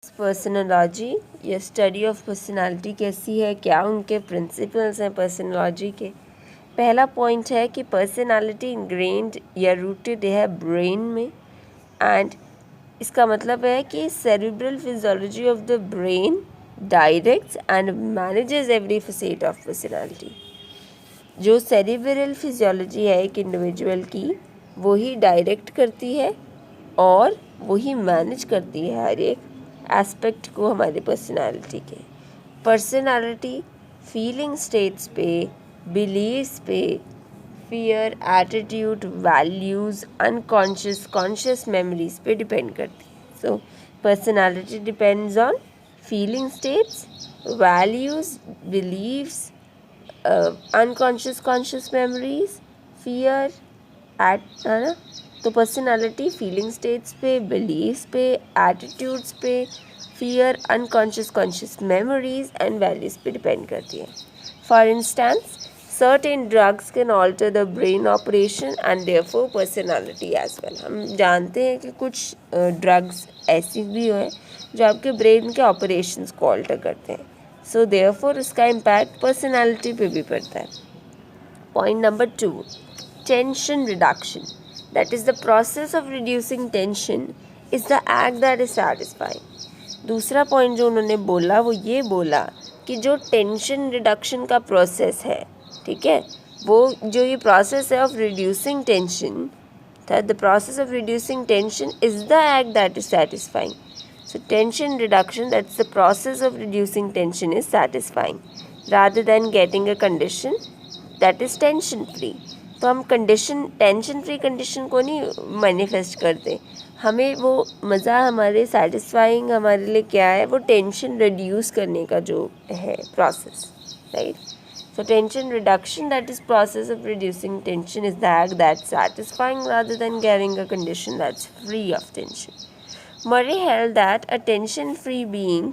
पर्सनोलॉजी या study of personality कैसी है, क्या उनके प्रिंसिपल्स हैं पर्सनोलॉजी के। पहला पॉइंट है कि पर्सनालिटी इंग्रेन्ड या रूटेड है ब्रेन में, एंड इसका मतलब है कि cerebral physiology of the brain directs and manages every facet of personality. जो सेरिब्रल फिजियोलॉजी है एक इंडिविजुअल की, वही डायरेक्ट करती है और वही मैनेज करती है हर एक एस्पेक्ट को हमारे पर्सनालिटी के। पर्सनालिटी फीलिंग स्टेट्स पे, बिलीव्स पे, fear, attitude, values, unconscious, conscious memories पे डिपेंड करती है। So personality depends on feeling states, values, beliefs, unconscious, conscious memories, fear, है ना। तो पर्सनालिटी फीलिंग स्टेट्स पे, बिलीव्स पे, एटीट्यूड्स पे, fear, unconscious, conscious memories and values पे डिपेंड करती है। For instance, certain drugs can alter the brain operation and therefore personality as well. हम जानते हैं कि कुछ ड्रग्स ऐसी भी हैं जो आपके ब्रेन के ऑपरेशंस को ऑल्टर करते हैं। सो देयरफॉर उसका इम्पैक्ट पर्सनालिटी पे भी पड़ता है। Point number 2, tension reduction, that is the process of reducing tension is the act that is satisfying। दूसरा पॉइंट जो उन्होंने बोला वो ये बोला कि जो टेंशन रिडक्शन का प्रोसेस है, ठीक है, वो जो ये प्रोसेस है of reducing tension, the process of reducing tension is the act that is satisfying. So tension reduction, that's the process of reducing tension is satisfying rather than getting a condition that is tension free. तो हम condition, tension free condition को नहीं manifest करते, हमें वो मज़ा हमारे satisfying हमारे लिए क्या है, वो टेंशन रिड्यूस करने का जो है process, right. So tension reduction, that is process of reducing tension, is the act that satisfying rather than getting a condition that's free of tension. Murray held that a tension-free being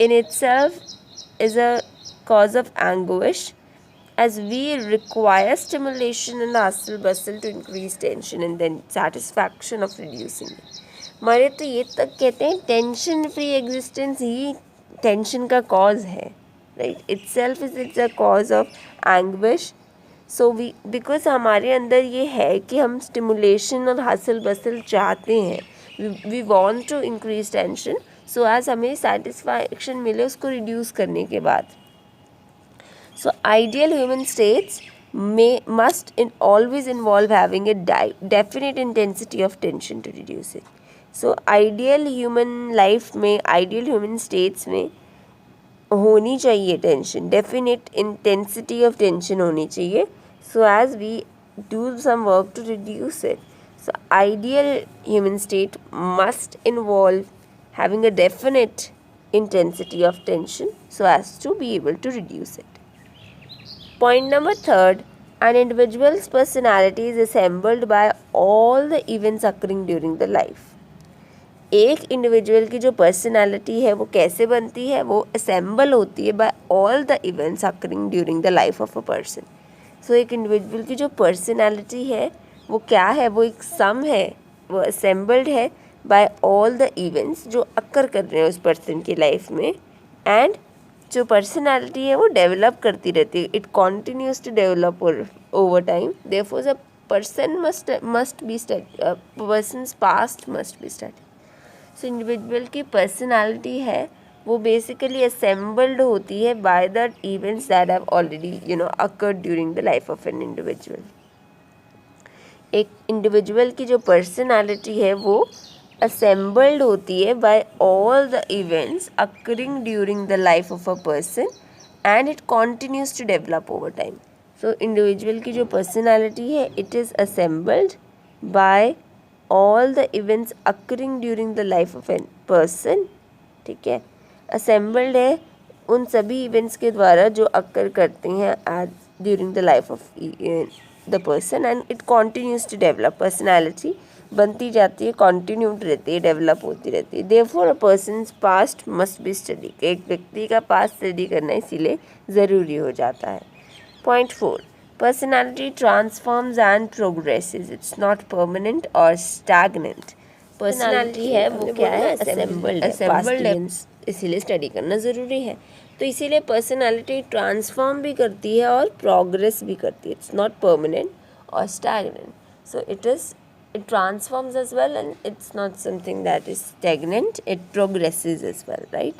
in itself is a cause of anguish, as we require stimulation and hustle bustle to increase tension and then satisfaction of reducing it। मरे तो ये तक कहते हैं tension free existence ही tension का cause है, right. Itself is a cause of anguish. So we, because हमारे अंदर ये है कि हम स्टिमुलेशन और हसल बसल चाहते हैं, we want to increase tension, so as हमें सेटिस्फैक्शन मिले उसको रिड्यूस करने के बाद। So ideal human states must always involve having a definite intensity of tension to reduce it. So ideal human life में, ideal human states में होनी चाहिए tension, definite intensity of tension होनी चाहिए, so as we do some work to reduce it. So ideal human state must involve having a definite intensity of tension so as to be able to reduce it. Point number 3, an individual's personality is assembled by all the events occurring during the life। एक individual की जो personality है वो कैसे बनती है, वो assemble होती है by all the events occurring during the life of a person. So एक इंडिविजुअल की जो पर्सनालिटी है वो क्या है, वो एक सम है, वो असेंबल्ड है बाय ऑल द इवेंट्स जो अक्कर कर रहे हैं उस पर्सन की लाइफ में, एंड जो पर्सनालिटी है वो डेवलप करती रहती है, it continues to develop over time. Therefore the person must be study, persons past must be study. So individual की पर्सनालिटी है वो बेसिकली असेंबल्ड होती है by the events that have already occurred during the life of an individual. एक individual की जो personality है वो assembled होती है by all the events occurring during the life of a person and it continues to develop over time। So individual की जो personality है it is assembled by all the events occurring during the life of a person, ठीक है। assembled है उन सभी events के द्वारा जो occur करते हैं during the life of the person and it continues to develop। personality बनती जाती है, कॉन्टिन्यूड रहती है, डेवलप होती रहती है। Therefore a persons past must be study, एक व्यक्ति का पास्ट स्टडी करना इसीलिए ज़रूरी हो जाता है। Point 4, personality transforms and progresses, it's not permanent और स्टैगनेंट। पर्सनालिटी है वो क्या है, असेंबल्ड, इसीलिए स्टडी करना ज़रूरी है। तो इसीलिए पर्सनालिटी ट्रांसफॉर्म भी करती है और प्रोग्रेस भी करती है। इट्स नॉट परमानेंट और stagnant, so it transforms as well, and it's not something that is stagnant, it progresses as well, right?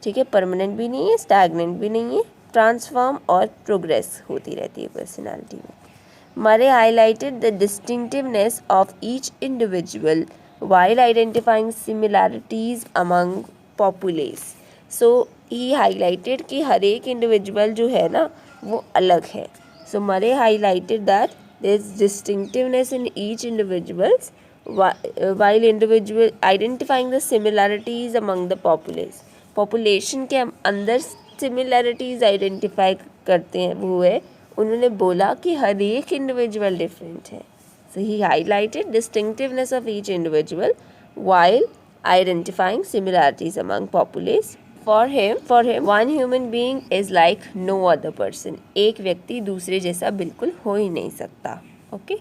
ठीक है, परमानेंट भी नहीं है, स्टैग्नेंट भी नहीं है, ट्रांसफॉर्म और प्रोग्रेस होती रहती है पर्सनालिटी में। Murray highlighted the distinctiveness of each individual while identifying similarities among populace. So he highlighted कि हर एक इंडिविजुअल जो है ना वो अलग है. So Murray highlighted that there is distinctiveness in each individuals while individual identifying the similarities among the populace. Population के अंदर similarities identify करते हैं वो है, उन्होंने बोला कि हर एक इंडिविजुअल डिफरेंट है. So he highlighted distinctiveness of each individual while identifying similarities among populace. For him, one human being is like no other person. एक व्यक्ति दूसरे जैसा बिल्कुल हो ही नहीं सकता. Okay?